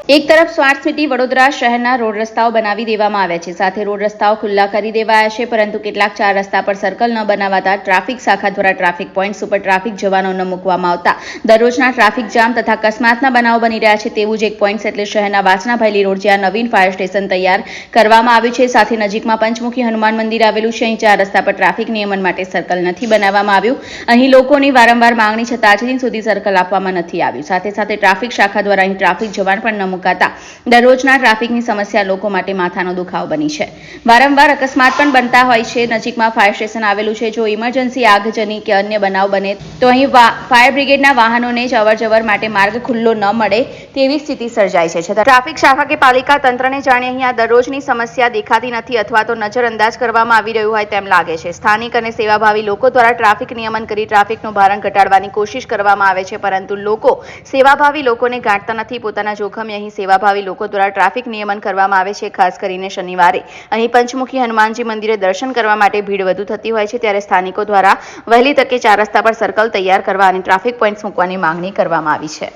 એક તરફ smart city Vadodara શહેરના રોડ રસ્તાઓ બનાવી દેવામાં આવ્યા છે, સાથે રોડ રસ્તાઓ ખુલ્લા કરી દેવાયા છે, પરંતુ કેટલાક 4 રસ્તા પર સર્કલ ન બનાવાતા ટ્રાફિક શાખા દ્વારા ટ્રાફિક પોઈન્ટ્સ ઉપર ટ્રાફિક જવાનો ન મૂકવામાં આવતા દરરોજના ટ્રાફિક જામ તથા અકસ્માતના બનાવો બની રહ્યા છે। તેવું જ એક પોઈન્ટ એટલે શહેરના વાસણાભાયલી રોડ, જ્યાં નવીન ફાયર સ્ટેશન તૈયાર કરવામાં આવ્યું છે। સાથે નજીકમાં પંચમુખી હનુમાન મંદિર આવેલું છે। અહીં 4 રસ્તા પર ટ્રાફિક નિયમન માટે સર્કલ નથી બનાવવામાં આવ્યું। અહીં લોકોની વારંવાર માંગણી છતાં આજ દિન સુધી સર્કલ આપવામાં નથી આવ્યું। સાથે સાથે ટ્રાફિક શાખા દ્વારા અહીં ટ્રાફિક જવાન પણ ન મુકાતા દરરોજના ટ્રાફિકની સમસ્યા લોકો માટે માથાનો દુખાવો બની છે। વારંવાર અકસ્માત પણ બનતા હોય છે। નજીકમાં ફાયર સ્ટેશન આવેલું છે। જો ઇમરજન્સી આગજની કે અન્ય બનાવ બને તો અહીં ફાયર બ્રિગેડના વાહનોને જ અવરજવર માટે માર્ગ ખુલ્લો ન મળે તેવી સ્થિતિ સર્જાય છે। છતાં ટ્રાફિક શાખા કે પાલિકા તંત્રને જાણે અહીં આ દરરોજની સમસ્યા દેખાતી નથી અથવા તો નજરઅંદાજ કરવામાં આવી રહ્યું હોય તેમ લાગે છે। સ્થાનિક અને સેવાભાવી લોકો દ્વારા ટ્રાફિક નિયમન કરી ટ્રાફિકનું ભારણ ઘટાડવાની કોશિશ કરવામાં આવે છે, પરંતુ લોકો સેવાભાવી લોકોને ગાંઠતા નથી। પોતાના જોખમે અહીં સેવાભાવી લોકો દ્વારા ટ્રાફિક નિયમન કરવામાં આવે છે। ખાસ કરીને શનિવારે અહીં પંચમુખી હનુમાનજી મંદિરે દર્શન કરવા માટે ભીડ વધુ થતી હોય છે, ત્યારે સ્થાનિકો દ્વારા વહેલી તકે 4 રસ્તા પર સર્કલ તૈયાર કરવા અને ટ્રાફિક પોઈન્ટ્સ મૂકવાની માંગણી કરવામાં આવી છે।